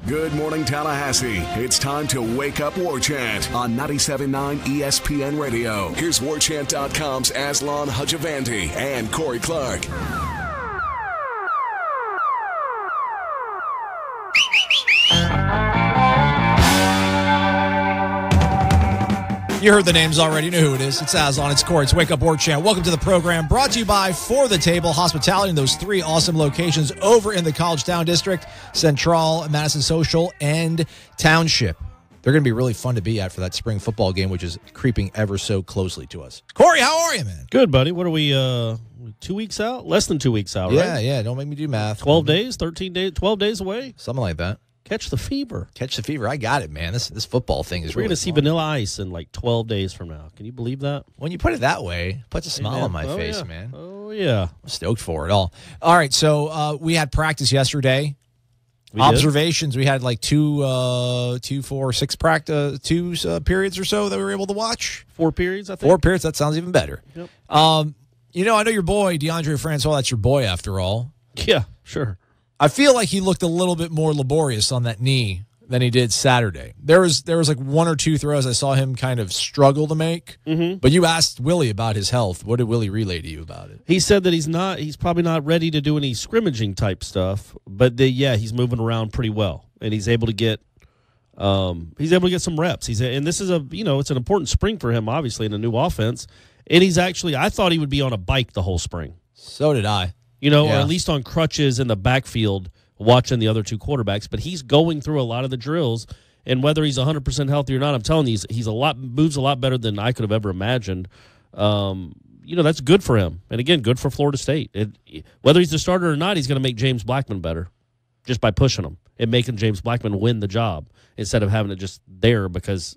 Good morning, Tallahassee. It's time to wake up War Chant on 97.9 ESPN Radio. Here's WarChant.com's Aslan Hajavandi and Corey Clark. You heard the names already. You know who it is. It's Aslan. It's Corey. It's Wake Up War Chant. Welcome to the program. Brought to you by For the Table Hospitality in those three awesome locations over in the College Town District, Central, Madison Social, and Township. They're going to be really fun to be at for that spring football game, which is creeping ever so closely to us. Corey, how are you, man? Good, buddy. What are we, 2 weeks out? Less than 2 weeks out, right? Yeah. Don't make me do math. 12 days, 13 days, 12 days away? Something like that. Catch the fever. Catch the fever. I got it, man. This football thing is We're really going to see Vanilla Ice in like 12 days from now. Can you believe that? When you put it that way, it puts a smile on my face, yeah. man. Oh, yeah. I'm stoked for it all. All right, so we had practice yesterday. Observations. We had like two, 4, 6 practice, periods or so that we were able to watch. 4 periods, I think. 4 periods. That sounds even better. Yep. I know your boy, DeAndre Francois. That's your boy after all. Yeah, sure. I feel like he looked a little bit more laborious on that knee than he did Saturday. There was like 1 or 2 throws I saw him kind of struggle to make. Mm-hmm. But you asked Willie about his health. What did Willie relay to you about it? He said that he's probably not ready to do any scrimmaging type stuff, but he's moving around pretty well, and he's able to get some reps. And this is it's an important spring for him, obviously, in a new offense. And I thought he would be on a bike the whole spring. So did I. Or at least on crutches in the backfield watching the other 2 quarterbacks. But he's going through a lot of the drills, and whether he's 100% healthy or not, I'm telling you, he's moves a lot better than I could have ever imagined. That's good for him. And, again, good for Florida State. Whether he's the starter or not, he's going to make James Blackman better just by pushing him and making James Blackman win the job instead of having it just there because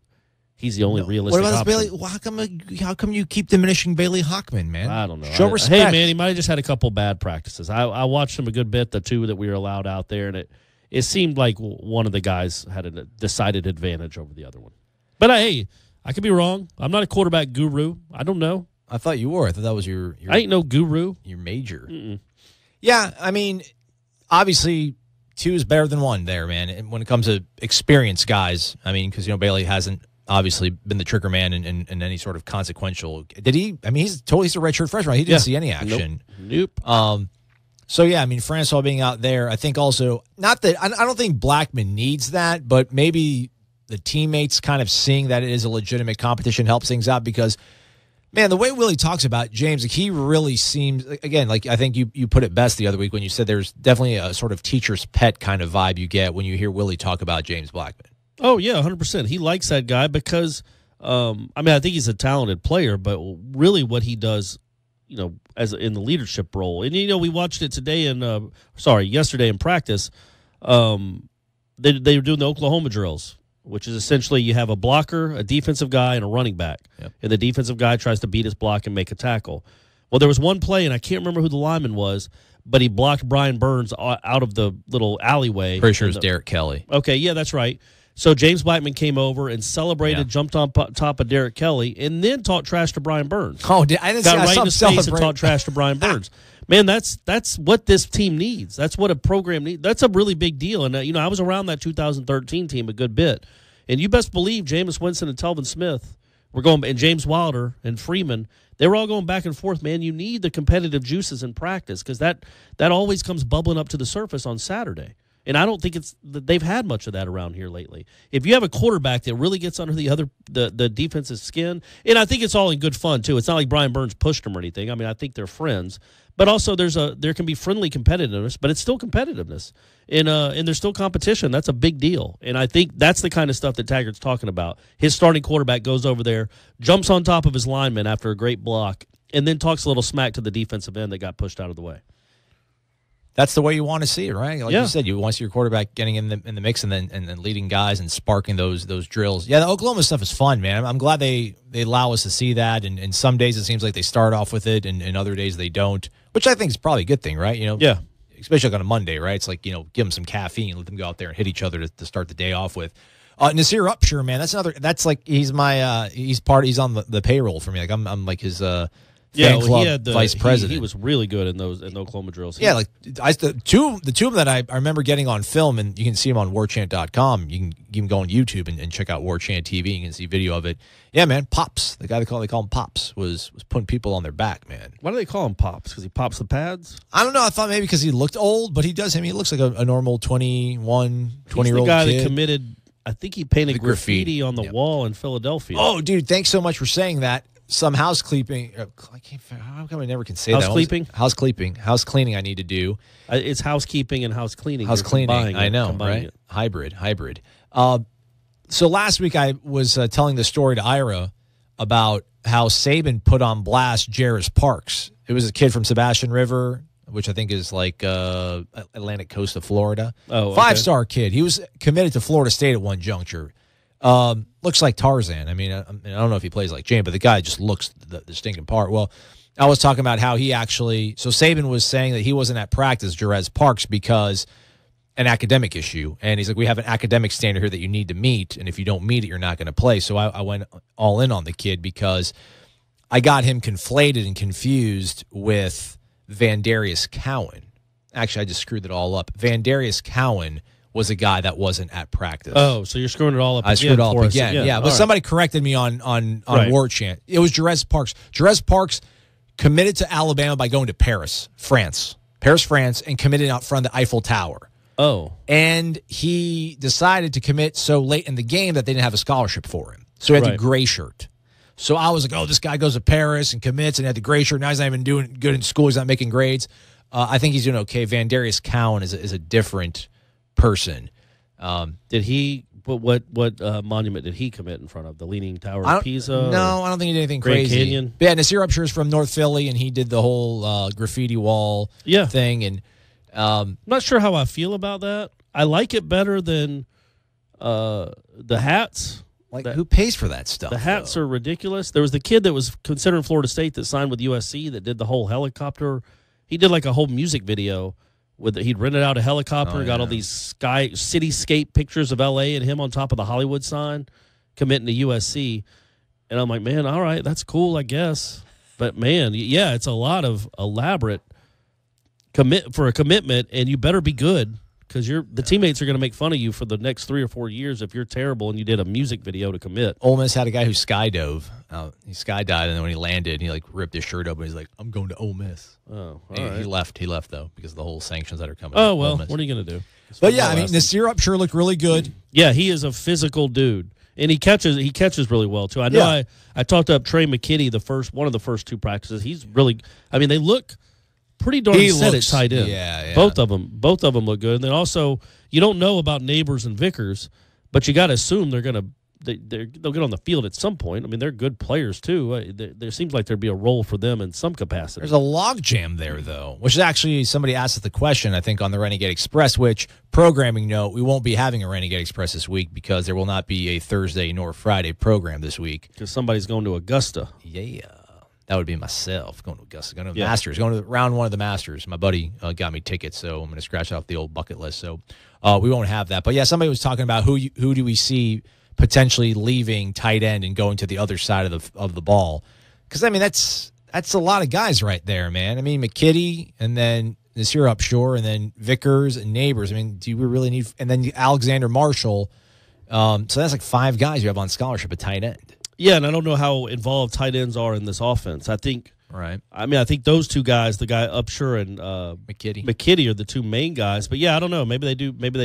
he's the only realistic option. What about option. Bailey? Well, how come you keep diminishing Bailey Hockman, man? I don't know. Show respect. Hey, man, he might have just had a couple bad practices. I watched him a good bit, the 2 that we were allowed out there, and it seemed like one of the guys had a decided advantage over the other one. But, I could be wrong. I'm not a quarterback guru. I don't know. I thought you were. I thought that was your I ain't no guru. Your major. Mm-mm. Yeah, I mean, obviously 2 is better than 1 there, man. And when it comes to experienced guys, I mean, because, Bailey hasn't obviously been the trigger man in any sort of consequential. Did he? I mean, he's a redshirt freshman. He didn't see any action. Nope. So, yeah, I mean, Francois being out there, I think also, not that, I don't think Blackman needs that, but maybe the teammates kind of seeing that it is a legitimate competition helps things out because, man, the way Willie talks about James, like, he really seems, again, like I think you put it best the other week when you said there's definitely a sort of teacher's pet kind of vibe you get when you hear Willie talk about James Blackman. Oh, yeah, 100%. He likes that guy because, I think he's a talented player, but really what he does, as in the leadership role. And, we watched it yesterday in practice. They were doing the Oklahoma drills, which is essentially you have a blocker, a defensive guy, and a running back. Yep. And the defensive guy tries to beat his block and make a tackle. Well, there was one play, and I can't remember who the lineman was, but he blocked Brian Burns out of the little alleyway. Pretty sure it's Derek Kelly. Okay, yeah, that's right. So James Blackman came over and celebrated, jumped on top of Derek Kelly, and then talked trash to Brian Burns. Oh, I didn't got right in his face and talked trash to Brian Burns. Man, that's what this team needs. That's what a program needs. That's a really big deal. And I was around that 2013 team a good bit, and you best believe Jameis Winston and Telvin Smith were going, and James Wilder and Freeman. They were all going back and forth. Man, you need the competitive juices in practice because that always comes bubbling up to the surface on Saturday. And I don't think they've had much of that around here lately. If you have a quarterback that really gets under the defense's skin, and I think it's all in good fun too. It's not like Brian Burns pushed him or anything. I mean, I think they're friends, but also there can be friendly competitiveness, but it's still competitiveness, and there's still competition. That's a big deal, and I think that's the kind of stuff that Taggart's talking about. His starting quarterback goes over there, jumps on top of his lineman after a great block, and then talks a little smack to the defensive end that got pushed out of the way. That's the way you want to see it, right? Like you said, you want to see your quarterback getting in the mix and then leading guys and sparking those drills. Yeah, the Oklahoma stuff is fun, man. I'm glad they allow us to see that. And some days it seems like they start off with it, and other days they don't, which I think is probably a good thing, right? Yeah. Especially on a Monday, right? It's like, give them some caffeine, let them go out there and hit each other to start the day off with. Nasir Upshur, man, that's like he's on the payroll for me. Like I'm like his fan well, club he had vice president. He was really good in Oklahoma drills. The two of them that I remember getting on film, and you can see them on warchant.com. You can go on YouTube and check out Warchant TV. You can see video of it. Yeah, man, Pops, the guy they call him Pops, was putting people on their back, man. Why do they call him Pops? Because he pops the pads? I don't know. I thought maybe because he looked old, but he does. I mean, he looks like a normal 20-year-old the guy kid. that committed. I think he painted The graffiti on the wall in Philadelphia. Oh, dude, thanks so much for saying that. Some house cleaning. I can't. How come I never can say that? House cleaning. I need to do. It's housekeeping and house cleaning. House cleaning. I know, right? It. Hybrid. So last week I was telling the story to Ira about how Saban put on blast Jarris Parks. It was a kid from Sebastian River, which I think is like Atlantic coast of Florida. Oh, okay. 5-star kid. He was committed to Florida State at one juncture. Looks like Tarzan. I mean, I don't know if he plays like Jane, but the guy just looks the stinking part. Well, I was talking about how he actually. So Saban was saying that he wasn't at practice, Jarris Parks, because an academic issue, and he's like, we have an academic standard here that you need to meet, and if you don't meet it, you're not going to play. So I went all in on the kid because I got him conflated and confused with Vandarius Cowan. Actually, I just screwed it all up. Vandarius Cowan was a guy that wasn't at practice. Oh, so you're screwing it all up again. I screwed it all up again. Yeah, but right. Somebody corrected me on Right. War Chant. It was Jarris Parks. Jarris Parks committed to Alabama by going to Paris, France, and committed out front of the Eiffel Tower. Oh. And he decided to commit so late in the game that they didn't have a scholarship for him. So he had the gray shirt. So I was like, oh, this guy goes to Paris and commits and had the gray shirt. Now he's not even doing good in school. He's not making grades. I think he's doing okay. Vandarius Cowan is a different person. Did he? What monument did he commit in front of? The Leaning Tower of Pisa? No, I don't think he did anything Grand crazy. Canyon? But yeah, Nasir Upshur is from North Philly, and he did the whole graffiti wall thing. And I'm not sure how I feel about that. I like it better than the hats. Who pays for that stuff? The hats are ridiculous. There was the kid that was considering Florida State that signed with USC that did the whole helicopter. He did like a whole music video. He'd rented out a helicopter, got all these cityscape pictures of L.A. and him on top of the Hollywood sign, committing to USC. And I'm like, man, all right, that's cool, I guess. But, man, yeah, it's a lot of elaborate commitment, and you better be good because the teammates are going to make fun of you for the next 3 or 4 years if you're terrible and you did a music video to commit. Ole Miss had a guy who skydove. He skydived, and then when he landed, he ripped his shirt open. He's like, I'm going to Ole Miss. Oh, He left, though, because of the whole sanctions that are coming. Oh, well, what are you going to do? But, yeah, I mean, Nasir Upshur looked really good. Yeah, he is a physical dude. And he catches really well, too. I know I talked up Trey McKitty one of the first 2 practices. He's really – I mean, they look – pretty darn set at tight end. Yeah. Both of them look good. And then also, you don't know about Neighbors and Vickers, but you got to assume they'll get on the field at some point. I mean, they're good players too. There seems like there'd be a role for them in some capacity. There's a logjam there, though, which is actually somebody asked us the question, I think, on the Renegade Express, which, programming note, we won't be having a Renegade Express this week because there will not be a Thursday nor Friday program this week. Because somebody's going to Augusta. Yeah. That would be myself going to Augusta, going to the Masters, going to round 1 of the Masters. My buddy got me tickets, so I'm going to scratch off the old bucket list. So we won't have that. But, yeah, somebody was talking about who do we see potentially leaving tight end and going to the other side of the ball. Because, I mean, that's a lot of guys right there, man. I mean, McKitty and then Nasir Upshur and then Vickers and Neighbors. I mean, do we really need – and then Alexander Marshall. So that's like 5 guys you have on scholarship at tight end. Yeah, and I don't know how involved tight ends are in this offense. I think those 2 guys, the guy Upshur and McKitty are the 2 main guys. But yeah, I don't know. Maybe they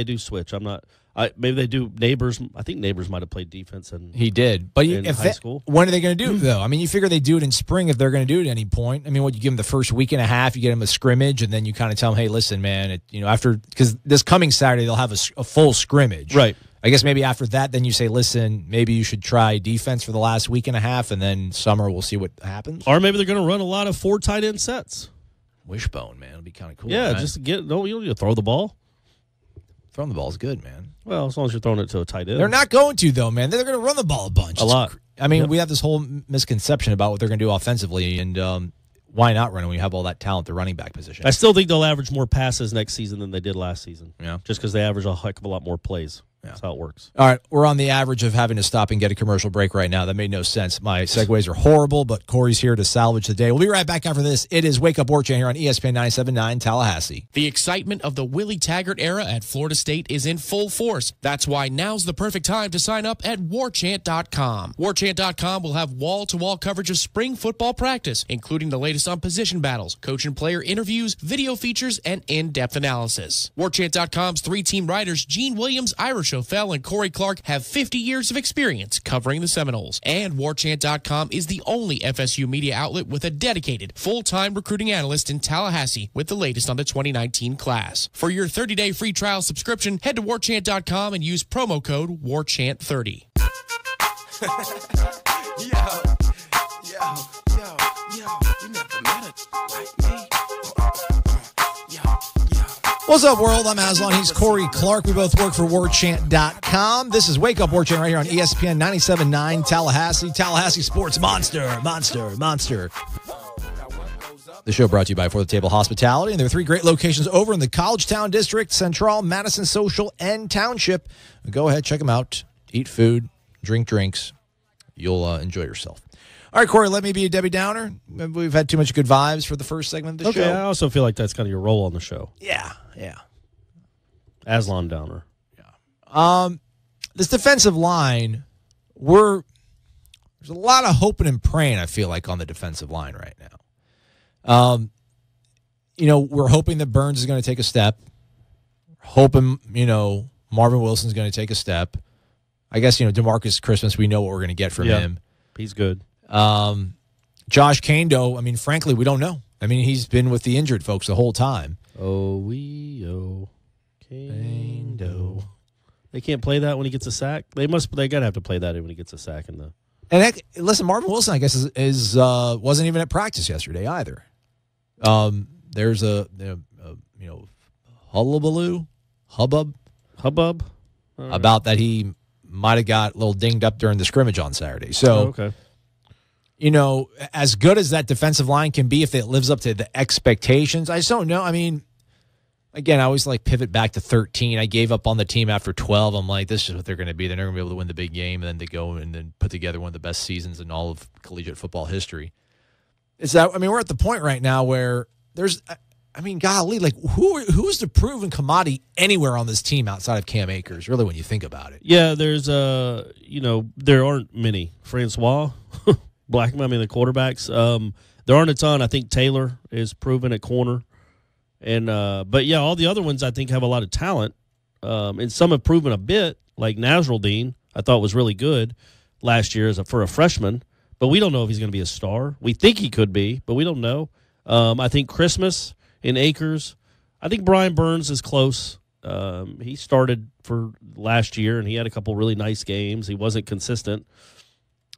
do switch. Maybe they do. Neighbors. I think Neighbors might have played defense he did. But in high school. When are they going to do it though? I mean, you figure they do it in spring if they're going to do it at any point. I mean, you give them the first week and a half, you get them a scrimmage, and then you kind of tell them, hey, listen, man, after because this coming Saturday they'll have a full scrimmage, right? I guess maybe after that, then you say, listen, maybe you should try defense for the last week and a half, and then summer we'll see what happens. Or maybe they're going to run a lot of 4 tight end sets. Wishbone, man. It'll be kind of cool. Yeah, right? just you don't need to throw the ball. Throwing the ball is good, man. Well, as long as you're throwing it to a tight end. They're not going to, though, man. They're going to run the ball a bunch. A lot. I mean, we have this whole misconception about what they're going to do offensively, and why not run when you have all that talent at the running back position? I still think they'll average more passes next season than they did last season. Yeah. Just because they average a heck of a lot more plays. That's how it works. All right, we're on the average of having to stop and get a commercial break right now. That made no sense. My segues are horrible, but Corey's here to salvage the day. We'll be right back after this. It is Wake Up War Chant here on ESPN 97.9 Tallahassee. The excitement of the Willie Taggart era at Florida State is in full force. That's why now's the perfect time to sign up at warchant.com. Warchant.com will have wall-to-wall coverage of spring football practice, including the latest on position battles, coach and player interviews, video features, and in-depth analysis. Warchant.com's three-team writers, Gene Williams, Irish O'Fell, and Corey Clark, have 50 years of experience covering the Seminoles. And Warchant.com is the only FSU media outlet with a dedicated, full-time recruiting analyst in Tallahassee with the latest on the 2019 class. For your 30-day free trial subscription, head to Warchant.com and use promo code WARCHANT30. You never met it like me. What's up, world? I'm Aslan. He's Corey Clark. We both work for warchant.com. This is Wake Up War Chant right here on ESPN 97.9 Tallahassee. Tallahassee Sports Monster. The show brought to you by For the Table Hospitality, and there are 3 great locations over in the Collegetown District, Central, Madison Social, and Township. Go ahead, check them out. Eat food, drink drinks. You'll enjoy yourself. All right, Corey, let me be a Debbie Downer. We've had too much good vibes for the first segment of the show. I also feel like that's kind of your role on the show. Yeah. Aslan Downer. Yeah. This defensive line, there's a lot of hoping and praying, I feel like, on the defensive line right now. We're hoping that Burns is going to take a step. Hoping, Marvin Wilson's going to take a step. I guess, DeMarcus Christmas, we know what we're going to get from him. He's good. Josh Kando, frankly, we don't know. He's been with the injured folks the whole time. Kando. They can't play that when he gets a sack. They got to have to play that when he gets a sack in the. And listen, Marvin Wilson, I guess, is wasn't even at practice yesterday either. There's a hubbub about that he might have got a little dinged up during the scrimmage on Saturday. So, okay. As good as that defensive line can be, if it lives up to the expectations, I just don't know. Again, I always pivot back to 13. I gave up on the team after 12. I'm like, this is what they're going to be. They're never going to be able to win the big game, and then they go and then put together one of the best seasons in all of collegiate football history. It's that we're at the point right now where there's, golly, who's the proven commodity anywhere on this team outside of Cam Akers? Really, when you think about it. Yeah, there's there aren't many. Francois, Blackman, the quarterbacks. There aren't a ton. I think Taylor is proven at corner. And but yeah, all the other ones I think have a lot of talent, and some have proven a bit. Like Nasruddin, I thought was really good last year for a freshman, but we don't know if he's going to be a star. We think he could be, but we don't know. I think Christmas and Akers. I think Brian Burns is close. He started for last year, and he had a couple really nice games. He wasn't consistent.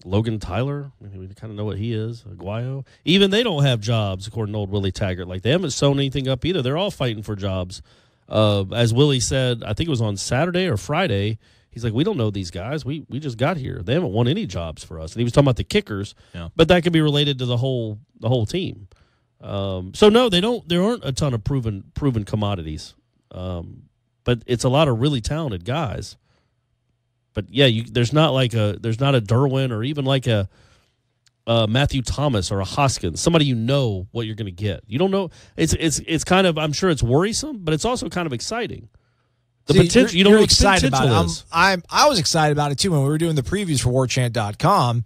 Logan Tyler, we kind of know what he is. Aguayo. Even they don't have jobs, according to old Willie Taggart. They haven't sewn anything up either. They're all fighting for jobs. As Willie said, I think it was on Saturday or Friday, he's like, we don't know these guys. We just got here. They haven't won any jobs for us. And he was talking about the kickers, but that could be related to the whole team. So no, they don't. There aren't a ton of proven commodities, but it's a lot of really talented guys. But yeah, there's not a Derwin or even like a Matthew Thomas or a Hoskins, somebody what you're going to get. You don't know. It's kind of, I'm sure it's worrisome, but it's also kind of exciting. The potential, you don't know what excited about it. Is. I was excited about it too when we were doing the previews for warchant.com.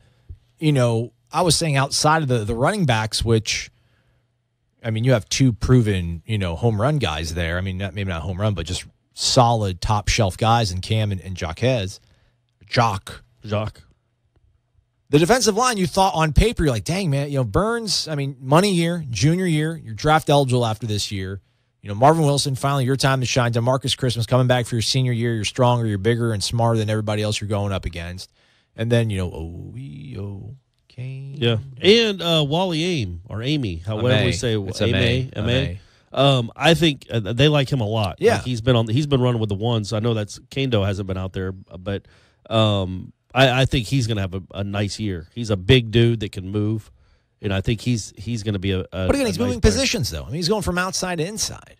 I was saying outside of the running backs, which you have 2 proven, home run guys there. Maybe not home run, but just solid top shelf guys in Cam and Jock. The defensive line, you thought on paper, you're like, dang, man, Burns, money year, junior year, you're draft eligible after this year. Marvin Wilson, finally your time to shine. DeMarcus Christmas coming back for your senior year. You're stronger, you're bigger and smarter than everybody else you're going up against. And then, okay. Yeah. And Wally Aim, or Amy, however we say it's M-A. I think they like him a lot. Yeah. He's been running with the ones. I know that's Kendo hasn't been out there, but I think he's going to have a nice year. He's a big dude that can move, and I think he's going to be a. But again, he's nice moving player. positions though. He's going from outside to inside.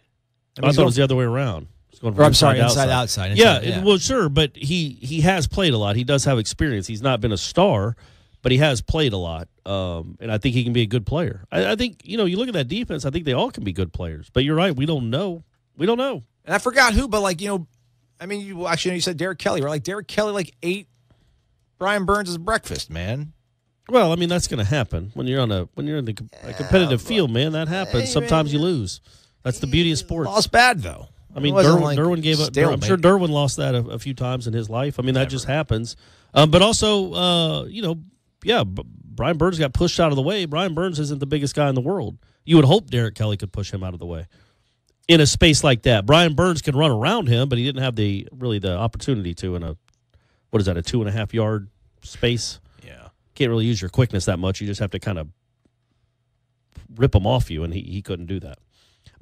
I thought it was the other way around. Going Or I'm sorry, inside. Yeah, well, sure, but he has played a lot. He does have experience. He's not been a star, but he has played a lot, and I think he can be a good player. I think, you look at that defense, I think they all can be good players. But you're right, we don't know. We don't know. And I forgot who, but, you said Derek Kelly, right? Like, Derek Kelly, ate Brian Burns' breakfast, man. Well, that's going to happen when you're in a competitive field, man. That happens. Sometimes you lose. That's the beauty of sports. Lost bad, though. Derwin gave up. I'm sure Derwin lost that a few times in his life. That just happens. But also, Brian Burns got pushed out of the way. Brian Burns isn't the biggest guy in the world. You would hope Derek Kelly could push him out of the way in a space like that. Brian Burns can run around him, but he didn't have the opportunity to in a 2.5 yard space. Yeah, can't really use your quickness that much. You just have to kind of rip him off you, and he couldn't do that.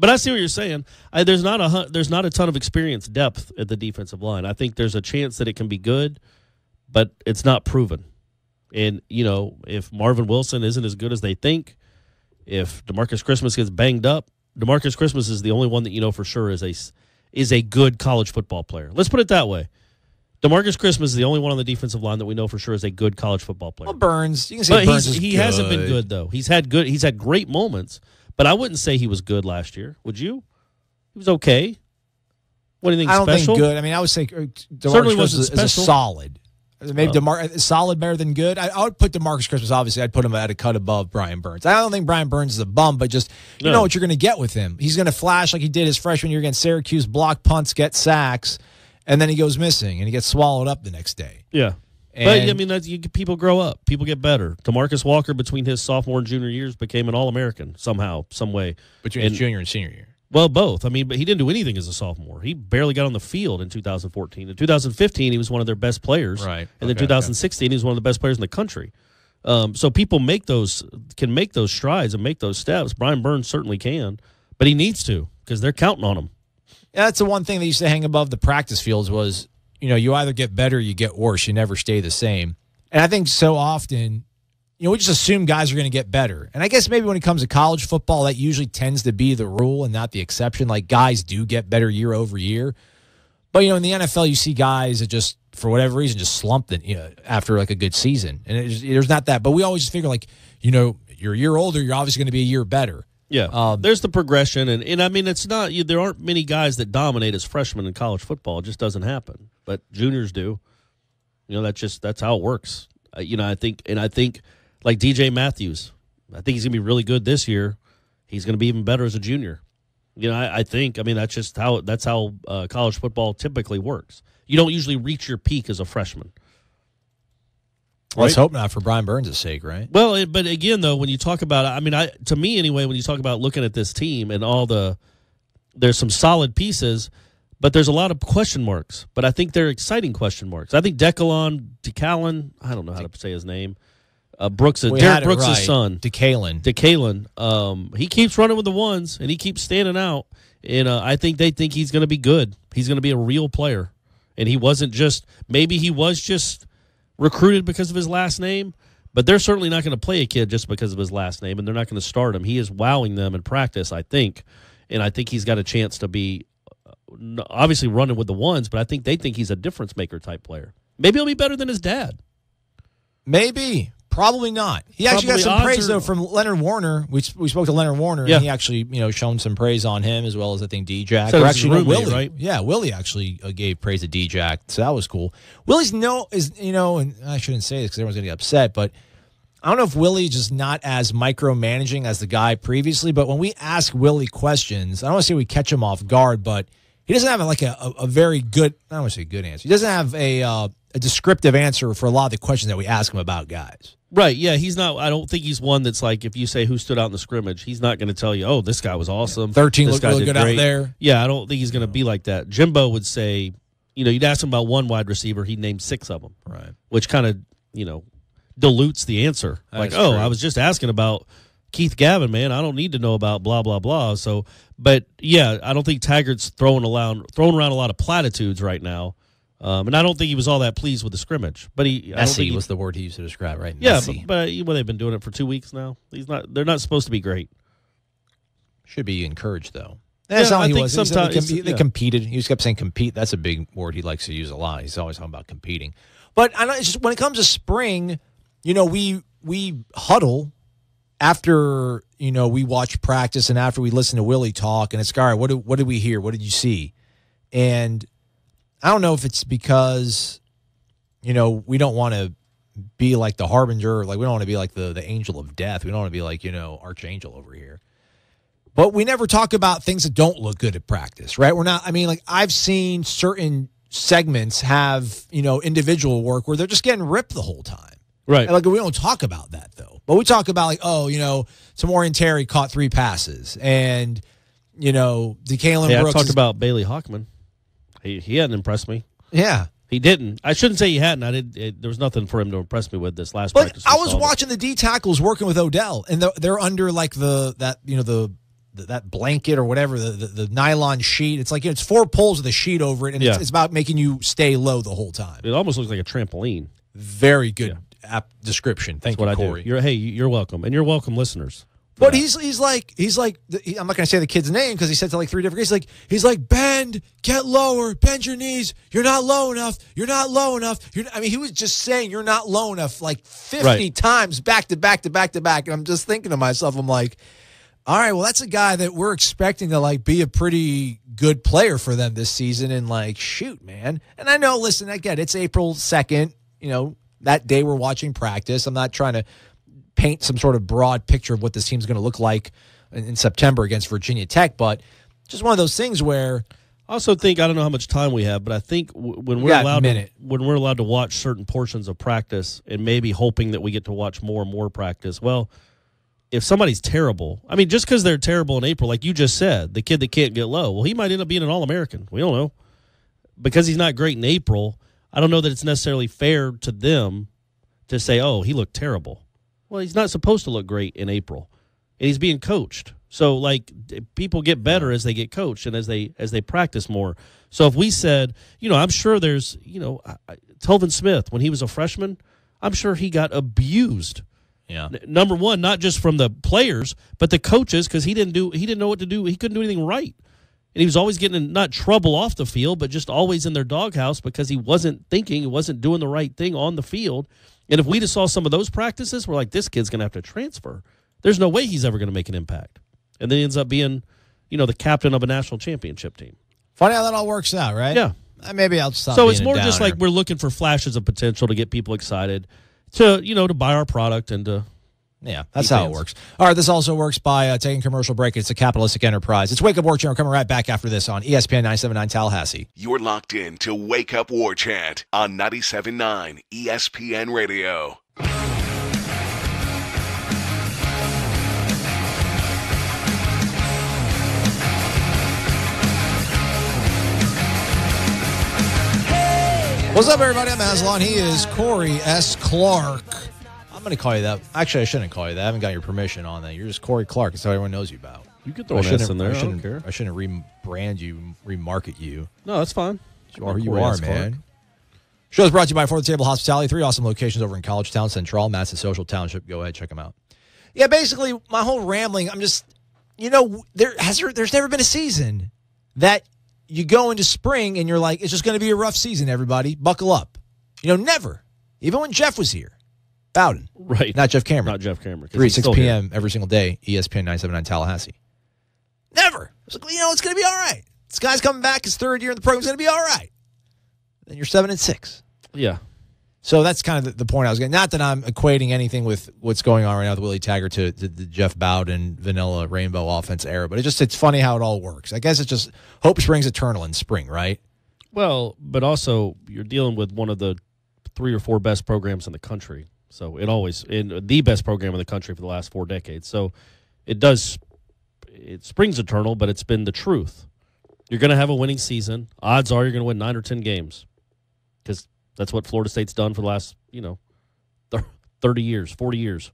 But I see what you're saying. There's not a ton of experience depth at the defensive line. I think there's a chance that it can be good, but it's not proven. And, if Marvin Wilson isn't as good as they think, if DeMarcus Christmas gets banged up, DeMarcus Christmas is the only one that you know for sure is a good college football player. Let's put it that way. DeMarcus Christmas is the only one on the defensive line that we know for sure is a good college football player. Well, Burns, you can say Burns he hasn't been good, though. He's had great moments. But I wouldn't say he was good last year. Would you? He was okay. What do you think? I don't special? think good. I would say Certainly wasn't is a solid. Maybe solid better than good. I would put DeMarcus Christmas. Obviously, I'd put him at a cut above Brian Burns. I don't think Brian Burns is a bum, but just you know what you're going to get with him. He's going to flash like he did his freshman year against Syracuse, block punts, get sacks, and then he goes missing and he gets swallowed up the next day. Yeah. But people grow up, people get better. DeMarcus Walker, between his sophomore and junior years, became an All-American somehow, some way. Between his junior and senior year. Well, both. But he didn't do anything as a sophomore. He barely got on the field in 2014. In 2015, he was one of their best players. Right. And then 2016, he was one of the best players in the country. So people can make those strides and make those steps. Brian Burns certainly can, but he needs to because they're counting on him. Yeah, that's the one thing that used to hang above the practice fields was, you either get better or you get worse. You never stay the same. And I think so often, we just assume guys are going to get better. And I guess maybe when it comes to college football, that usually tends to be the rule and not the exception. Like, guys do get better year over year. But, in the NFL, you see guys that just, for whatever reason, just slumped after, a good season. And there's not that. But we always figure, you're a year older, you're obviously going to be a year better. Yeah, there's the progression, and it's not. There aren't many guys that dominate as freshmen in college football. It just doesn't happen. But juniors do. That's how it works. I think like DJ Matthews, I think he's gonna be really good this year. He's gonna be even better as a junior. I think. That's how college football typically works. You don't usually reach your peak as a freshman. Well, let's hope not for Brian Burns' sake, right? Well, but again, though, when you talk about, to me anyway, when you talk about looking at this team and there's some solid pieces, but there's a lot of question marks. But I think they're exciting question marks. I think DeCalon, I don't know how to say his name. Derek Brooks' son, DeCalon. He keeps running with the ones and he keeps standing out. And I think they think he's going to be good. He's going to be a real player, and he was just recruited because of his last name, but they're certainly not going to play a kid just because of his last name, and they're not going to start him. He is wowing them in practice, I think, and I think he's got a chance to be obviously running with the ones, but I think they think he's a difference-maker type player. Maybe he'll be better than his dad. Maybe. Probably not. He actually got some praise, though, from Leonard Warner. We spoke to Leonard Warner, and he actually, shown some praise on him, as well as, I think, D-Jack. So or actually, Willie, right? Yeah, Willie actually gave praise to D-Jack, so that was cool. Willie's and I shouldn't say this because everyone's going to get upset, but I don't know if Willie's just not as micromanaging as the guy previously, but when we ask Willie questions, I don't want to say we catch him off guard, but he doesn't have a very good, I don't want to say good answer. He doesn't have a descriptive answer for a lot of the questions that we ask him about guys. Right, yeah, he's not. I don't think he's one that's like, if you say who stood out in the scrimmage, he's not going to tell you, oh, this guy was awesome. 13 looked really good out there. Yeah, I don't think he's going to be like that. Jimbo would say, you'd ask him about one wide receiver, he'd name 6 of them. Right. Which kind of, dilutes the answer. That true. I was just asking about Keith Gavin, man. I don't need to know about blah, blah, blah. So, but, yeah, I don't think Taggart's throwing around a lot of platitudes right now. And I don't think he was all that pleased with the scrimmage. But messy was the word he used to describe, right? Yeah, messy. but they've been doing it for 2 weeks now. They're not supposed to be great. Should be encouraged, though. That's not I what he think was. He said sometimes they competed. He just kept saying compete. That's a big word he likes to use a lot. He's always talking about competing. But I know it's just when it comes to spring, we huddle after we watch practice and after we listen to Willie talk, and it's all right. What did we hear? What did you see? And I don't know if it's because we don't want to be like the harbinger, like we don't want to be like the angel of death. We don't want to be like archangel over here. But we never talk about things that don't look good at practice, right? We're not. I mean, like I've seen certain segments have individual work where they're just getting ripped the whole time. Right. And, like we don't talk about that though. But we talk about like, Tamori Terry caught 3 passes, and DeKalin Yeah, Brooks. I talked about Bailey Hockman. He hadn't impressed me. Yeah. He didn't. I shouldn't say he hadn't. There was nothing for him to impress me with this last But practice. I was watching the D tackles working with Odell, and they're under like that blanket or whatever, the nylon sheet. It's like it's 4 poles with a sheet over it, and it's about making you stay low the whole time. It almost looks like a trampoline. Very good app description. Thank you, Corey. You're welcome, and you're welcome, listeners. But he's like I'm not going to say the kid's name because he said to like 3 different guys. He's like bend, get lower, bend your knees. You're not low enough. You're not low enough. He was just saying you're not low enough like 50 times back to back to back to back. And I'm just thinking to myself, I'm like, all right, well that's a guy that we're expecting to like be a pretty good player for them this season. And like, shoot, man. And I know, listen, again, it's April 2nd. That day we're watching practice. I'm not trying to paint some sort of broad picture of what this team's going to look like in September against Virginia Tech, but just one of those things where I also think, I don't know how much time we have, but I think when we're allowed to watch certain portions of practice and maybe hoping that we get to watch more and more practice, well, if somebody's terrible, just because they're terrible in April, like you just said, the kid that can't get low, well, he might end up being an All-American. We don't know. Because he's not great in April, I don't know that it's necessarily fair to them to say, oh, he looked terrible. Well, he's not supposed to look great in April, and he's being coached. So, like, people get better as they get coached and as they practice more. So, if we said, I'm sure there's, Telvin Smith when he was a freshman, I'm sure he got abused. Yeah. Number one, not just from the players, but the coaches, because he didn't know what to do. He couldn't do anything right, and he was always getting in, not trouble off the field, but just always in their doghouse because he wasn't thinking, he wasn't doing the right thing on the field. And if we just saw some of those practices, we're like, this kid's going to have to transfer. There's no way he's ever going to make an impact. And then he ends up being, the captain of a national championship team. Funny how that all works out, right? Yeah. Maybe I'll stop. So it's more just like we're looking for flashes of potential to get people excited to buy our product and to. Yeah, that's how it works. All right, this also works by taking a commercial break. It's a capitalistic enterprise. It's Wake Up War Chant. We're coming right back after this on ESPN 97.9 Tallahassee. You're locked in to Wake Up War Chant on 97.9 ESPN Radio. What's up, everybody? I'm Aslan. He is Corey S. Clark. I'm going to call you that. Actually, I shouldn't call you that. I haven't got your permission on that. You're just Corey Clark. That's how everyone knows you about. You can throw an S in there. I don't care. I shouldn't rebrand you, remarket you. No, that's fine. You are, man. Show is brought to you by For the Table Hospitality. 3 awesome locations over in College Town, Central, Madison Social Township. Go ahead, check them out. Yeah, basically, my whole rambling, I'm just, there's never been a season that you go into spring and you're like, it's just going to be a rough season, everybody. Buckle up. Never. Even when Jeff was here. Bowden. Right. Not Jeff Cameron. Not Jeff Cameron. 6 p.m. every single day, ESPN 97.9 Tallahassee. Never. It's like, it's going to be all right. This guy's coming back. His 3rd year in the program is going to be all right. Then you're 7-6. Yeah. So that's kind of the point I was getting. Not that I'm equating anything with what's going on right now with Willie Taggart to the Jeff Bowden vanilla rainbow offense era, but it's funny how it all works. I guess it's just hope springs eternal in spring, right? Well, but also you're dealing with one of the 3 or 4 best programs in the country. So in the best program in the country for the last 4 decades. So it springs eternal, but it's been the truth. You're going to have a winning season. Odds are you're going to win 9 or 10 games because that's what Florida State's done for the last, 30 years, 40 years.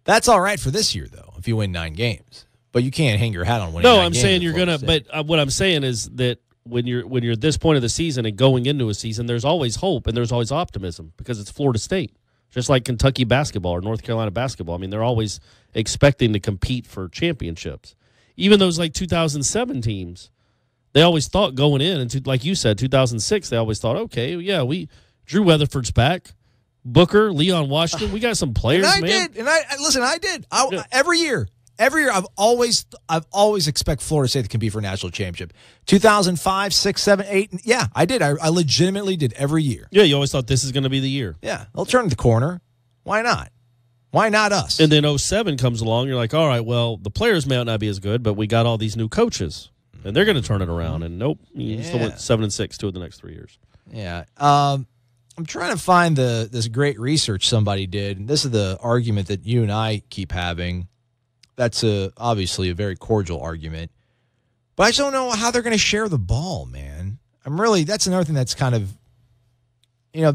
That's all right for this year, though, if you win 9 games. But you can't hang your hat on winning 9 games. No, I'm saying you're going to, but what I'm saying is that when you're at this point of the season and going into a season, there's always hope and there's always optimism because it's Florida State. Just like Kentucky basketball or North Carolina basketball. I mean, they're always expecting to compete for championships. even those like 2007 teams, they always thought going in, and like you said, 2006, they always thought, okay, yeah, Drew Weatherford's back. Booker, Leon Washington, we got some players, and I man. did. And I did. Every year, I've always expect Florida State to compete for a national championship. 2005, 6, 7, 8. Yeah, I did. I legitimately did every year. Yeah, you always thought this is going to be the year. Yeah, they'll turn the corner. Why not? Why not us? And then 07 comes along. You're like, all right, well, the players may not be as good, but we got all these new coaches, and they're going to turn it around. And nope, you still went 7-6 2 of the next 3 years. Yeah. I'm trying to find this great research somebody did. And this is the argument that you and I keep having. That's obviously a very cordial argument. But I just don't know how they're going to share the ball, man. That's another thing that's kind of,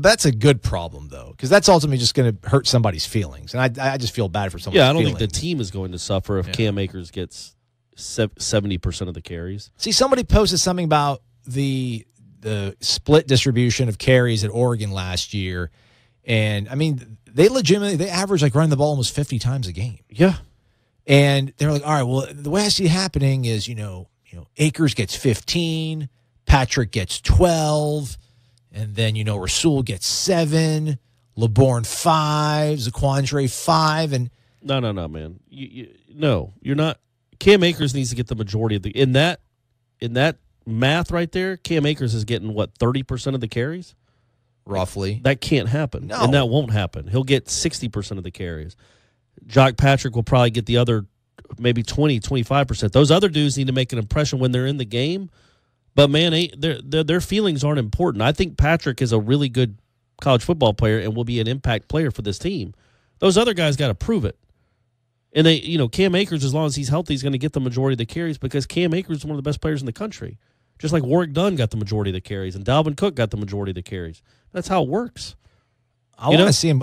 that's a good problem, though, because that's ultimately just going to hurt somebody's feelings. And I just feel bad for somebody's feelings. Yeah, I don't think the team is going to suffer if Cam Akers gets 70% of the carries. See, somebody posted something about the split distribution of carries at Oregon last year. And, I mean, they average like running the ball almost 50 times a game. Yeah. And they're like, all right, well, the way I see it happening is, Akers gets 15, Patrick gets 12, and then, Rasul gets 7, LeBourne 5, Zaquandre 5. And No, man. No, you're not. Cam Akers needs to get the majority of in that math right there, Cam Akers is getting, 30% of the carries? Roughly. That can't happen. No. And that won't happen. He'll get 60% of the carries. Jock Patrick will probably get the other maybe 20, 25%. Those other dudes need to make an impression when they're in the game. But, man, their feelings aren't important. I think Patrick is a really good college football player and will be an impact player for this team. Those other guys got to prove it. And Cam Akers, as long as he's healthy, is going to get the majority of the carries because Cam Akers is one of the best players in the country. Just like Warwick Dunn got the majority of the carries and Dalvin Cook got the majority of the carries. That's how it works. I want to see him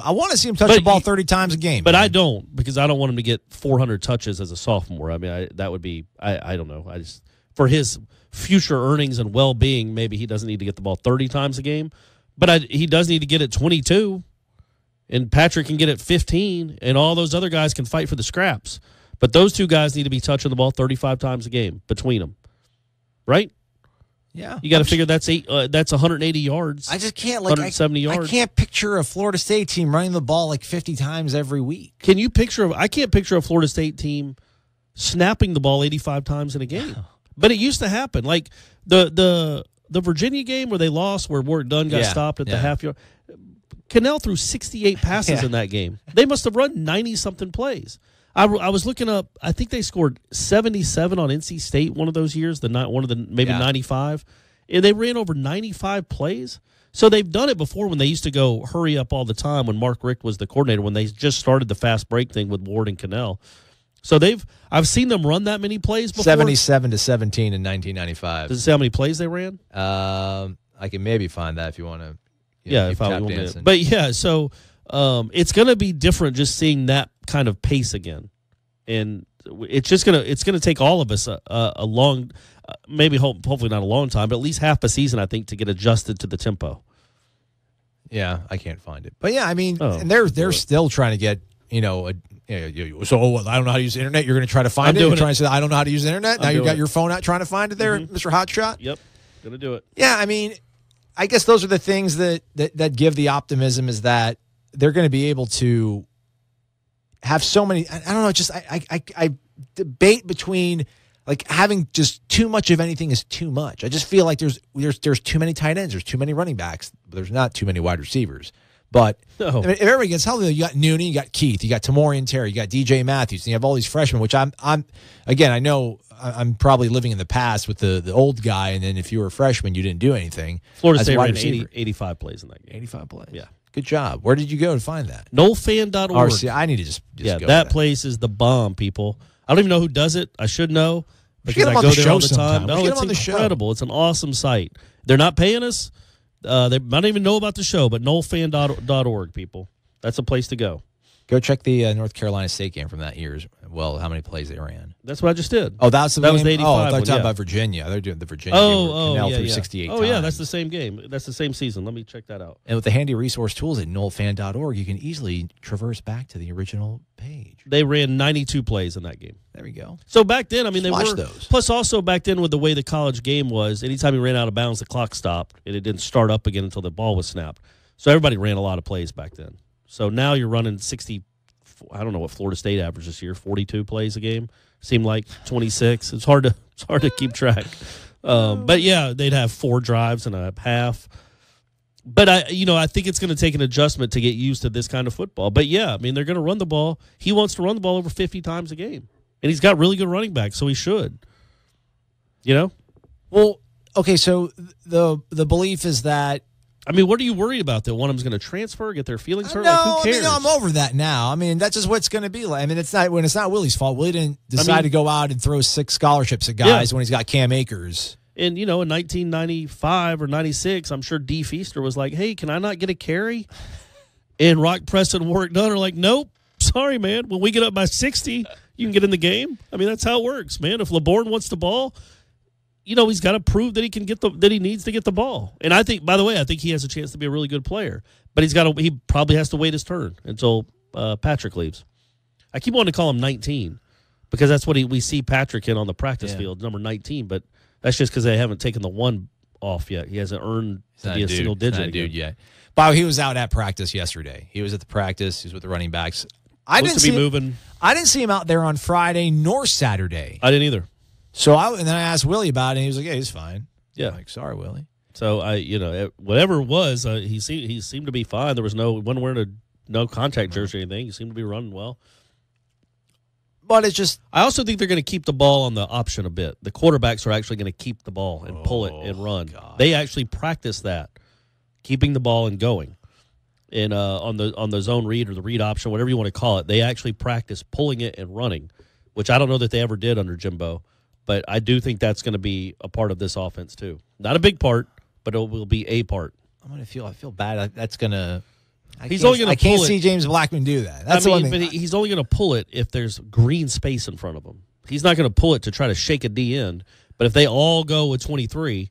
touch the ball 30 times a game. But man. I don't, because I don't want him to get 400 touches as a sophomore. I mean, that would be I don't know. I just, for his future earnings and well-being, maybe he doesn't need to get the ball 30 times a game. But he does need to get it 22. And Patrick can get it 15, and all those other guys can fight for the scraps. But those two guys need to be touching the ball 35 times a game between them. Right? Yeah. You got to figure that's 180 yards. I just can't 170 yards. I can't picture a Florida State team running the ball like 50 times every week. Can you picture I can't picture a Florida State team snapping the ball 85 times in a game. But it used to happen. Like the Virginia game where they lost, where Warwick Dunn got stopped at the half yard. Cannell threw 68 passes in that game. They must have run 90-something plays. I was looking up. I think they scored 77 on NC State one of those years. One of the 95, and they ran over 95 plays. So they've done it before when they used to go hurry up all the time when Mark Richt was the coordinator, when they just started the fast break thing with Ward and Cannell. So I've seen them run that many plays before. 77 to 17 in 1995. Does it say how many plays they ran? I can maybe find that if you want to. If I want to. But yeah, so it's going to be different just seeing that kind of pace again, and it's gonna take all of us a long, hopefully not a long time, but at least half a season, I think, to get adjusted to the tempo. Yeah, I can't find it, but yeah, I mean, and they're still trying to get so I don't know how to use the internet. You're going to try to find it. You're trying to say I don't know how to use the internet. Now you've got your phone out trying to find it there, Mr. Hotshot. Yep, gonna do it. Yeah, I mean, I guess those are the things that give the optimism, is that they're going to be able to have so many. I don't know. Just I debate between like having just too much of anything is too much. I just feel like there's too many tight ends, there's too many running backs, but there's not too many wide receivers. But I mean, if everybody gets healthy, you got Nooney, you got Keith, you got Tamorian Terry, you got DJ Matthews, and you have all these freshmen. Which I'm again, I know I'm probably living in the past with the old guy, and then if you were a freshman, you didn't do anything. Florida State ran 85 plays in that game. 85 plays. Yeah. Good job. Where did you go to find that? NoleFan.org. RC, I need to just go. That place is the bomb, people. I don't even know who does it. I should know because I go there all the time. No, it's incredible. It's an awesome site. They're not paying us. They might not even know about the show, but NoleFan.org, people. That's a place to go. Go check the North Carolina State game from that year as well, how many plays they ran. That's what I just did. Oh, that was the was the 85 Oh, I thought you were one, talking yeah. about Virginia. They're doing the Virginia game where Canal threw 68 Oh, times. yeah, that's the same game. That's the same season. Let me check that out. And with the handy resource tools at knollfan.org, you can easily traverse back to the original page. They ran 92 plays in that game. There we go. So back then, I mean, they Watch were. those. Plus, also back then, with the way the college game was, anytime you ran out of bounds, the clock stopped, and it didn't start up again until the ball was snapped. So everybody ran a lot of plays back then. So now you're running 60. I don't know what Florida State averaged this year. 42 plays a game. Seemed like 26. It's hard to keep track. But yeah, they'd have 4 drives and a half. But I think it's going to take an adjustment to get used to this kind of football. But yeah, I mean, they're going to run the ball. He wants to run the ball over 50 times a game, and he's got really good running backs, so he should. Well, okay, so the belief is that I mean, what are you worried about? That one of them's going to transfer, get their feelings hurt? No, Like, who cares? I'm over that now. I mean, that's just what it's going to be like. I mean, it's not Willie's fault. Willie didn't decide to go out and throw 6 scholarships at guys when he's got Cam Akers. And, in 1995 or 96, I'm sure D. Feaster was like, hey, can I not get a carry? And Rock Preston, Warwick Dunn are like, nope, sorry, man. When we get up by 60, you can get in the game. I mean, that's how it works, man. If LeBourne wants the ball, he's got to prove that he can that he needs to get the ball. And I think, by the way, he has a chance to be a really good player. But he probably has to wait his turn until Patrick leaves. I keep wanting to call him 19 because that's what we see Patrick in on the practice field, number 19. But that's just because they haven't taken the 1 off yet. He hasn't earned to be a single digit. He's not a dude yet. Bob, he was out at practice yesterday. He was at the practice. He was with the running backs. I didn't see him out there on Friday nor Saturday. I didn't either. So then I asked Willie about it, and he was like, "Yeah, he's fine." Yeah, I'm like, sorry, Willie. So whatever it was, he seemed to be fine. There was wasn't wearing no contact jersey or anything. He seemed to be running well. But it's just, I also think they're going to keep the ball on the option a bit. The quarterbacks are actually going to keep the ball and pull it and run. God. They actually practice that, keeping the ball and going. And on the zone read or the read option, whatever you want to call it, they actually practice pulling it and running, which I don't know that they ever did under Jimbo. But I do think that's going to be a part of this offense too. Not a big part, but it will be a part. I feel bad. That's going to. I can't see James Blackman do that. That's the one thing. But he's only going to pull it if there's green space in front of him. He's not going to pull it to try to shake a D end. But if they all go with 23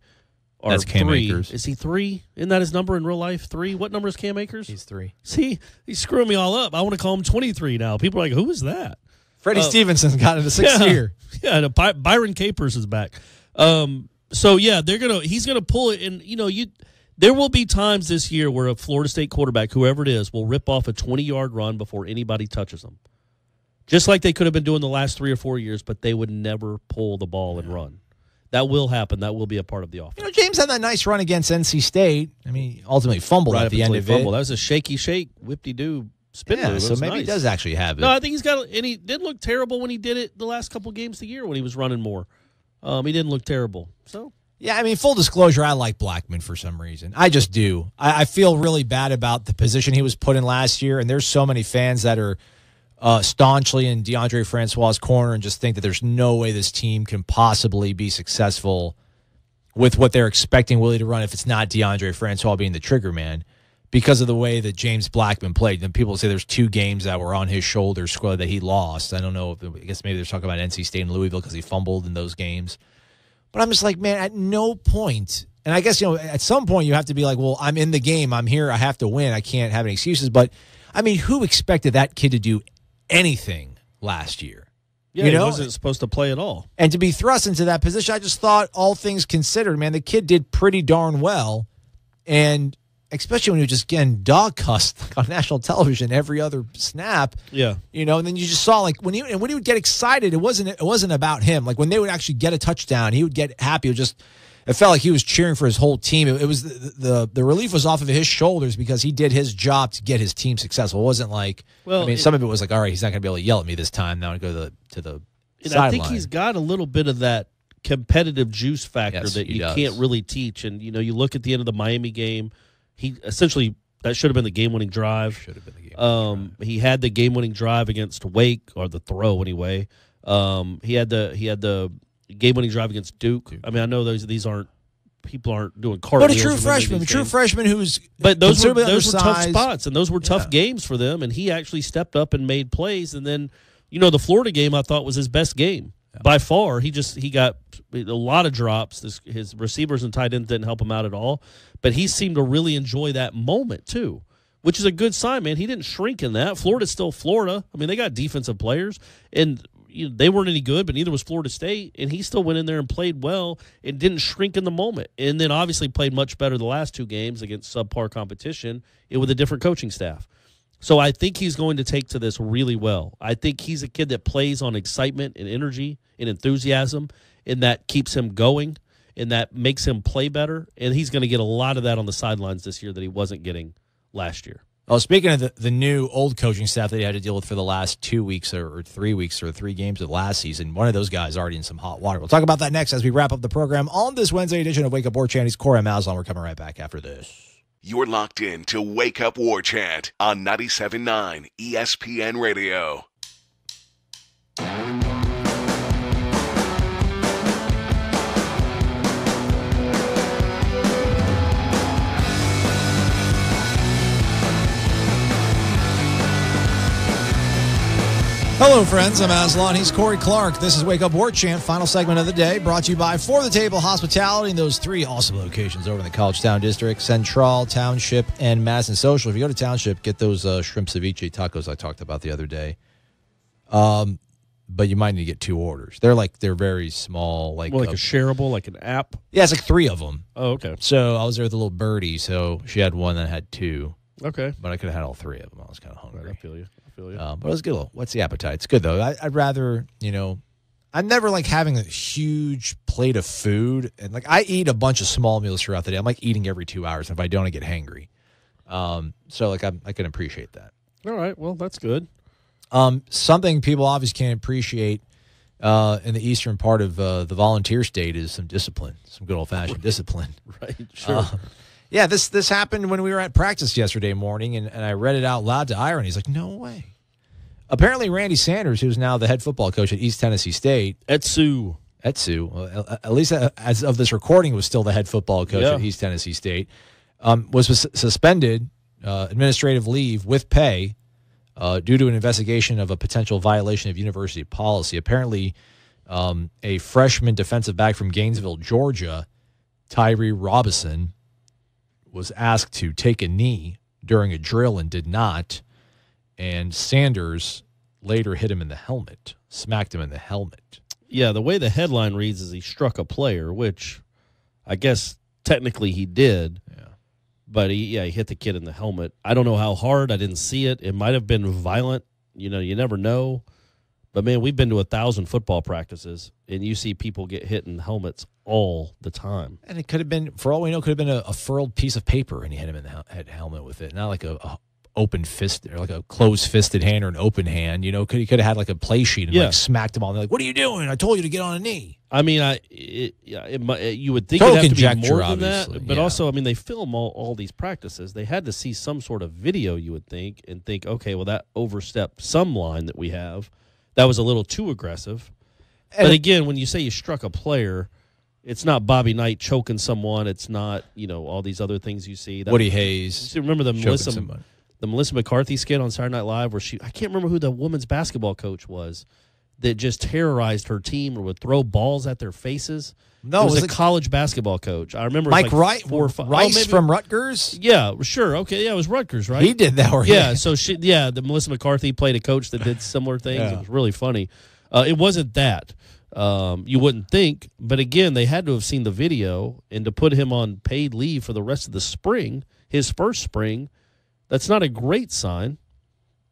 or that's Cam 3, Akers. Is he 3? Isn't that his number in real life? 3? What number is Cam Akers? He's 3. See, he's screwing me all up. I want to call him 23 now. People are like, who is that? Freddie Stevenson's got it a 6th year. Yeah, and Byron Capers is back. So yeah, he's gonna pull it, and there will be times this year where a Florida State quarterback, whoever it is, will rip off a 20-yard run before anybody touches them. Just like they could have been doing the last 3 or 4 years, but they would never pull the ball and run. That will happen. That will be a part of the offense. James had that nice run against NC State. I mean, ultimately fumbled right at the end of fumble. it. That was a shaky shake, whip-de-doo spin move. So maybe he does actually have it. No, I think he's got. And he didn't look terrible when he did it the last couple games of the year when he was running more. He didn't look terrible. So yeah, I mean, full disclosure, I like Blackman for some reason. I just do. I feel really bad about the position he was put in last year, and there's so many fans that are staunchly in DeAndre Francois' corner and just think that there's no way this team can possibly be successful with what they're expecting Willie to run if it's not DeAndre Francois being the trigger man because of the way that James Blackman played. And people say there's 2 games that were on his shoulders that he lost. I don't know. I guess maybe they're talking about NC State and Louisville because he fumbled in those games. But I'm just like, man, at no point, and I guess, at some point you have to be like, well, I'm in the game. I'm here. I have to win. I can't have any excuses. But, I mean, who expected that kid to do anything last year? Yeah, he wasn't supposed to play at all. And to be thrust into that position, I just thought, all things considered, man, the kid did pretty darn well. And especially when he was just getting dog cussed on national television every other snap. Yeah. And then you just saw when he would get excited, it wasn't about him. Like when they would actually get a touchdown, he would get happy. It felt like he was cheering for his whole team. It was the relief was off of his shoulders because he did his job to get his team successful. It wasn't like, some of it was like, all right, he's not going to be able to yell at me this time. Now I go to the sideline. I think he's got a little bit of that competitive juice factor that you can't really teach. And, you look at the end of the Miami game, he essentially, that should have been the game-winning drive. Should have been the game-winning drive. He had the game-winning drive against Wake, or the throw anyway. He had the game-winning drive against Duke. I mean, I know these aren't people aren't doing But cartwheels. a true in freshman, who's but those were considerably tough undersized. spots, and those were tough games for them. And he actually stepped up and made plays. And then, the Florida game I thought was his best game by far. He got a lot of drops. His receivers and tight ends didn't help him out at all. But he seemed to really enjoy that moment too, which is a good sign, man. He didn't shrink in that. Florida's still Florida. I mean, they got defensive players, and they weren't any good, but neither was Florida State. And he still went in there and played well and didn't shrink in the moment. And then obviously played much better the last 2 games against subpar competition with a different coaching staff. So I think he's going to take to this really well. I think he's a kid that plays on excitement and energy and enthusiasm, and that keeps him going, and that makes him play better. And he's going to get a lot of that on the sidelines this year that he wasn't getting last year. Oh, speaking of the new old coaching staff that he had to deal with for the last 2 weeks or 3 weeks or 3 games of last season, one of those guys already in some hot water. We'll talk about that next as we wrap up the program on this Wednesday edition of Wake Up War Chant. He's Corey Maslon. We're coming right back after this. You're locked in to Wake Up War Chant on 97.9 ESPN Radio. Hello, friends. I'm Aslan. He's Corey Clark. This is Wake Up War Chant, final segment of the day, brought to you by For the Table Hospitality in those 3 awesome locations over in the College Town District, Central, Township, and Madison Social. If you go to Township, get those shrimp ceviche tacos I talked about the other day. But you might need to get 2 orders. They're very small, like a shareable, like an app. Yeah, it's like 3 of them. Oh, okay. So I was there with a little birdie, so she had one that had 2. Okay. But I could have had all 3 of them. I was kind of hungry. Right, I feel you. But it was good. What's the appetite? It's good, though. I'd rather, I'm never like having a huge plate of food. And like I eat a bunch of small meals throughout the day. I'm like eating every 2 hours. And if I don't, I get hangry. So like I can appreciate that. All right. Well, that's good. Something people obviously can't appreciate in the eastern part of the volunteer state is some discipline, some good old-fashioned discipline. Right, sure. Yeah, this happened when we were at practice yesterday morning, and I read it out loud to Ira, and he's like, no way. Apparently, Randy Sanders, who's now the head football coach at East Tennessee State. Etsu, at least as of this recording, was still the head football coach at East Tennessee State, was suspended administrative leave with pay due to an investigation of a potential violation of university policy. Apparently, a freshman defensive back from Gainesville, Georgia, Tyree Robinson, was asked to take a knee during a drill and did not, and Sanders later hit him in the helmet, smacked him in the helmet. Yeah, the way the headline reads is he struck a player, which I guess technically he did. Yeah. But he hit the kid in the helmet. I don't know how hard. I didn't see it. It might have been violent. You never know. But, man, we've been to 1,000 football practices, and you see people get hit in helmets all the time. And it could have been, for all we know, could have been a furled piece of paper, and he hit him in the helmet with it. Not like a open fist or like a closed-fisted hand or an open hand. He could have had like a play sheet and like smacked him on. They're like, "What are you doing? I told you to get on a knee." I mean, you would think Total it'd have to be conjecture, more than obviously, that. But yeah. also, I mean, they film all these practices. They had to see some sort of video, you would think, and think, okay, well, that overstepped some line that we have. That was a little too aggressive. But again, when you say you struck a player, it's not Bobby Knight choking someone. It's not, all these other things you see. Woody Hayes. Remember the choking Melissa McCarthy skit on Saturday Night Live where I can't remember who the women's basketball coach was that just terrorized her team or would throw balls at their faces. No, it was a college basketball coach. I remember Mike it was like Wright, Rice from Rutgers? Yeah, sure. Okay, yeah, it was Rutgers, right? He did that. So the Melissa McCarthy played a coach that did similar things. Yeah. It was really funny. It wasn't that. You wouldn't think. But again, they had to have seen the video, and to put him on paid leave for the rest of the spring, his first spring, that's not a great sign.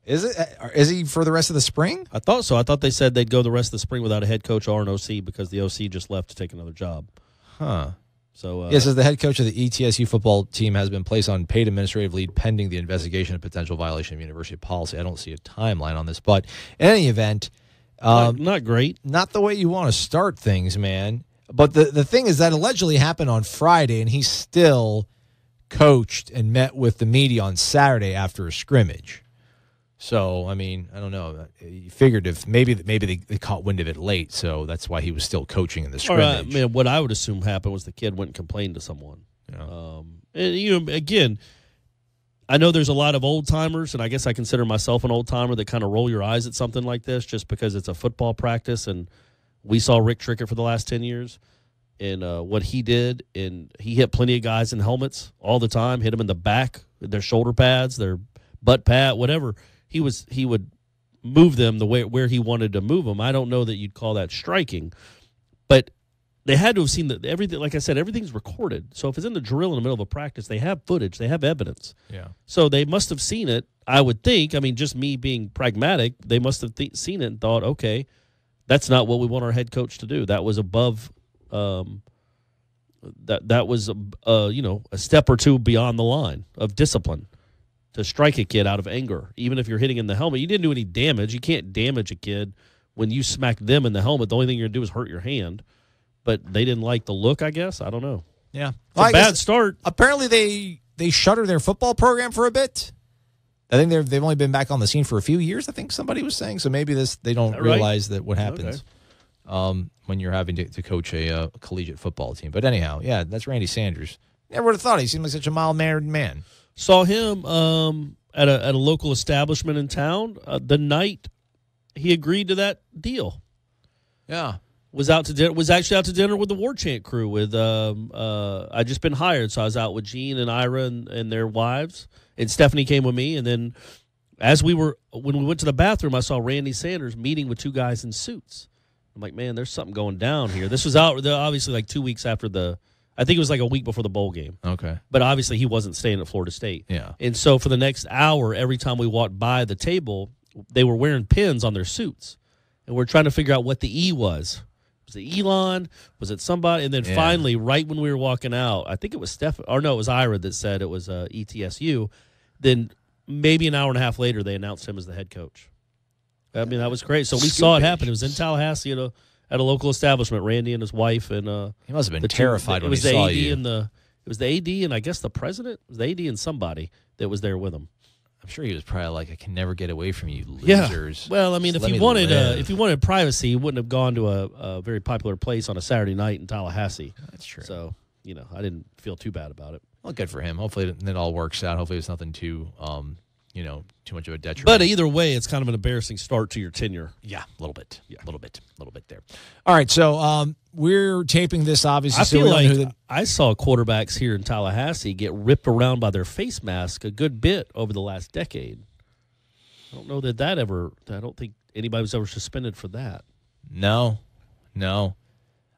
Is it? Is he for the rest of the spring? I thought so. I thought they said they'd go the rest of the spring without a head coach or an OC because the OC just left to take another job. Huh. So yes, as the head coach of the ETSU football team has been placed on paid administrative leave pending the investigation of potential violation of university policy. I don't see a timeline on this, but in any event, not great. Not the way you want to start things, man. But the thing is that allegedly happened on Friday, and he still coached and met with the media on Saturday after a scrimmage. So, I mean, I don't know. You figured if maybe they caught wind of it late, so that's why he was still coaching in the scrimmage. Man, what I would assume happened was the kid went and complained to someone. Yeah. And again, I know there's a lot of old timers, and I guess I consider myself an old timer that kind of roll your eyes at something like this just because it's a football practice, and we saw Rick Trickett for the last 10 years. And what he did, and he hit plenty of guys in helmets all the time, hit them in the back, their shoulder pads, their butt pad, whatever. He would move them the way where he wanted to move them. I don't know that you'd call that striking, but they had to have seen that everything. Like I said, everything's recorded. So if it's in the drill in the middle of a practice, they have footage, they have evidence. Yeah. So they must have seen it. I would think. I mean, just me being pragmatic, they must have seen it and thought, okay, that's not what we want our head coach to do. That was above. That was a step or two beyond the line of discipline. To strike a kid out of anger, even if you're hitting in the helmet. You didn't do any damage. You can't damage a kid when you smack them in the helmet. The only thing you're going to do is hurt your hand. But they didn't like the look, I guess. I don't know. Yeah. It's a bad start. Apparently they shuttered their football program for a bit. I think they've only been back on the scene for a few years, I think somebody was saying. So maybe they don't realize that what happens when you're having to coach a collegiate football team. But anyhow, yeah, that's Randy Sanders. Never would have thought he seemed like such a mild-mannered man. Saw him at a local establishment in town the night he agreed to that deal. Yeah, was actually out to dinner with the War Chant crew. With I just been hired, so I was out with Gene and Ira and their wives, and Stephanie came with me. And then when we went to the bathroom, I saw Randy Sanders meeting with two guys in suits. I'm like, man, there's something going down here. This was obviously like 2 weeks after I think it was like a week before the bowl game. Okay. But obviously he wasn't staying at Florida State. Yeah. And so for the next hour, every time we walked by the table, they were wearing pins on their suits. And we're trying to figure out what the E was. Was it Elon? Was it somebody? And then finally, right when we were walking out, I think it was it was Ira that said it was ETSU. Then maybe an hour and a half later, they announced him as the head coach. I mean, that was great. So we saw it happen. It was in Tallahassee at a local establishment. Randy and his wife and he must have been terrified when he saw you. It was the AD and I guess the president. It was the AD and somebody that was there with him. I'm sure he was probably like, "I can never get away from you, losers." Yeah. Well, I mean, if he wanted privacy, he wouldn't have gone to a very popular place on a Saturday night in Tallahassee. That's true. So I didn't feel too bad about it. Well, good for him. Hopefully it all works out. Hopefully it's nothing too too much of a detriment. But either way, it's kind of an embarrassing start to your tenure. Yeah, a little bit. Yeah, a little bit there. All right, so we're taping this, obviously. I feel like I saw quarterbacks here in Tallahassee get ripped around by their face mask a good bit over the last decade. I don't know I don't think anybody was ever suspended for that. No.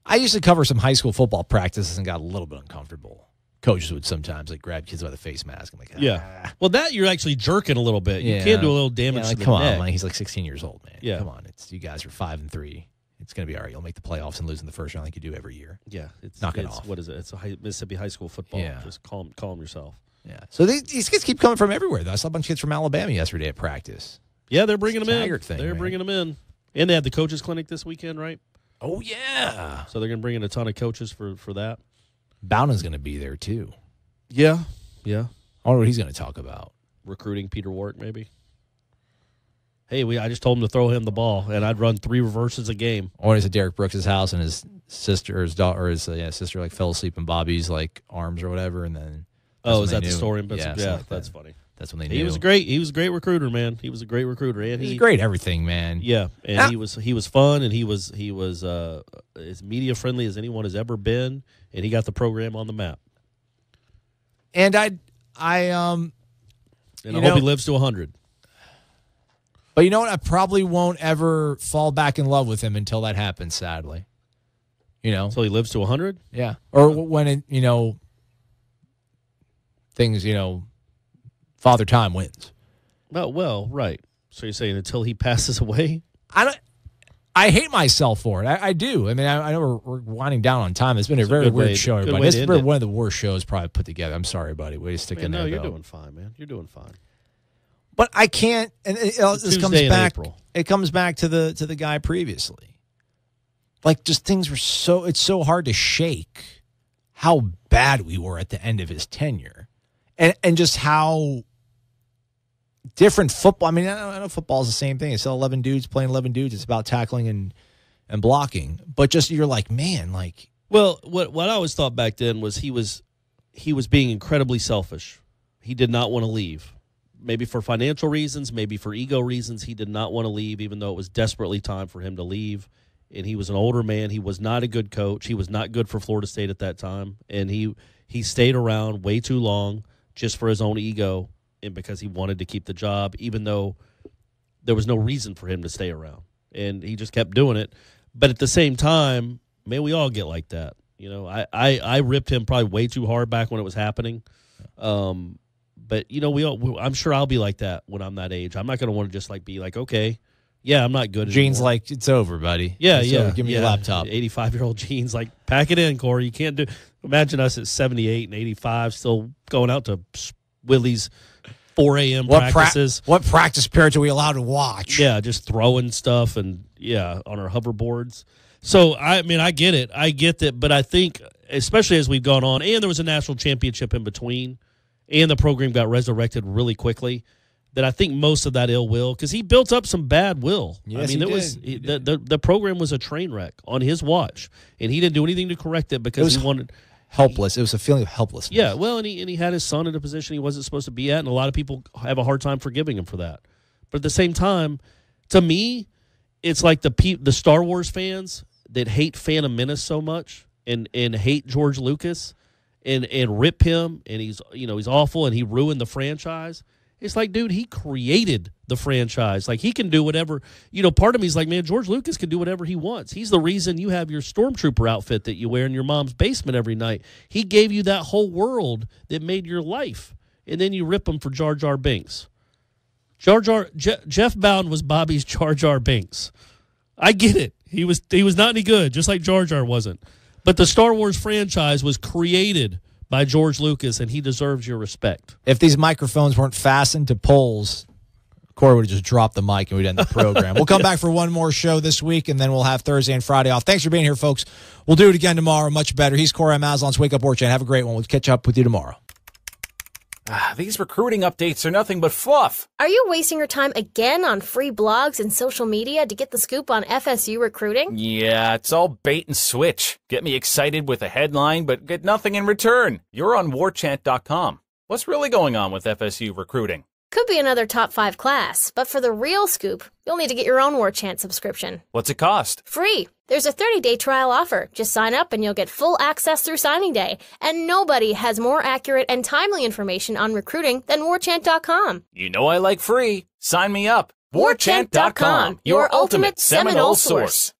I used to cover some high school football practices and got a little bit uncomfortable. Coaches would sometimes grab kids by the face mask. I'm like, yeah. Well, that you're actually jerking a little bit. You can do a little damage to the come neck. on, he's like 16 years old, man. Yeah. Come on, you guys are 5-3. It's going to be all right. You'll make the playoffs and lose in the first round like you do every year. Yeah, knock it off. What is it? It's Mississippi high school football. Yeah. Just calm yourself. Yeah. So these kids keep coming from everywhere, though. I saw a bunch of kids from Alabama yesterday at practice. Yeah, they're bringing them in. They're bringing them in, and they had the coaches clinic this weekend, right? Oh yeah. So they're going to bring in a ton of coaches for that. Bowden's going to be there too. Yeah. I wonder what he's going to talk about. Recruiting Peter Warwick, maybe. Hey, I just told him to throw him the ball, and I'd run 3 reverses a game. Or he's at Derek Brooks' house, and his sister or his daughter or his sister fell asleep in Bobby's arms or whatever, and then. Is that the story? Yeah, that's funny. That's when they knew. He was a great recruiter, man. He was a great recruiter, and he's great everything, man. Yeah, and he was fun, and he was as media friendly as anyone has ever been, and he got the program on the map. And I hope he lives to 100. But you know what? I probably won't ever fall back in love with him until that happens, sadly. Until he lives to 100? Yeah. Or when things, Father Time wins. Well, right. So you're saying until he passes away? I hate myself for it. I do. I mean, I know we're winding down on time. It's been a very weird show, everybody. This has been one of the worst shows probably put together. I'm sorry, buddy. Way to stick in there. No, you're doing fine, man. You're doing fine. But I can't. And this comes back. It comes back to the guy previously. Just things were so. It's so hard to shake how bad we were at the end of his tenure, and just how different football. I mean, I know football is the same thing. It's 11 dudes playing 11 dudes. It's about tackling and blocking. But just you're like, man, like. Well, what I always thought back then was he was being incredibly selfish. He did not want to leave. Maybe for financial reasons, maybe for ego reasons, he did not want to leave, even though it was desperately time for him to leave. And he was an older man. He was not a good coach. He was not good for Florida State at that time. And he stayed around way too long just for his own ego and because he wanted to keep the job, even though there was no reason for him to stay around. And he just kept doing it. But at the same time, man, we all get like that. You know, I ripped him probably way too hard back when it was happening. But, you know, I'm sure I'll be like that when I'm that age. I'm not going to want to just, like, be like, okay, yeah, I'm not good Gene's anymore. like, it's over, buddy. Yeah, It's yeah. over. Give me your laptop. 85-year-old Gene's like, pack it in, Corey. You can't do – imagine us at 78 and 85 still going out to Willie's 4 a.m. practices. What practice periods are we allowed to watch? Yeah, just throwing stuff and, yeah, on our hoverboards. So, I mean, I get it. I get that. But I think, especially as we've gone on, and there was a national championship in between, and the program got resurrected really quickly, that I think most of that ill will, because he built up some bad will. Yes, I mean, the program was a train wreck on his watch, and he didn't do anything to correct it because he wanted helpless. It was a feeling of helplessness. Yeah, well, and he had his son in a position he wasn't supposed to be at, and a lot of people have a hard time forgiving him for that. But at the same time, to me, it's like the Star Wars fans that hate Phantom Menace so much and hate George Lucas and rip him, and he's awful and he ruined the franchise. It's like, dude, he created the franchise. Like, he can do whatever. You know, part of me is like, man, George Lucas can do whatever he wants. He's the reason you have your Stormtrooper outfit that you wear in your mom's basement every night. He gave you that whole world that made your life, and then you rip him for Jar Jar Binks. Jeff Bowden was Bobby's Jar Jar Binks. I get it. He was not any good, just like Jar Jar wasn't. But the Star Wars franchise was created by George Lucas, and he deserves your respect. If these microphones weren't fastened to poles, Corey would have just dropped the mic and we'd end the program. We'll come back for one more show this week, and then we'll have Thursday and Friday off. Thanks for being here, folks. We'll do it again tomorrow, much better. He's Corey. I'm Aslan's Wake Up War Chant. Have a great one. We'll catch up with you tomorrow. These recruiting updates are nothing but fluff. Are you wasting your time again on free blogs and social media to get the scoop on FSU recruiting? Yeah, it's all bait and switch. Get me excited with a headline, but get nothing in return. You're on warchant.com. What's really going on with FSU recruiting? Could be another top 5 class, but for the real scoop, you'll need to get your own War Chant subscription. What's it cost? Free. There's a 30-day trial offer. Just sign up and you'll get full access through signing day. And nobody has more accurate and timely information on recruiting than warchant.com. You know I like free. Sign me up. Warchant.com, your ultimate Seminole source.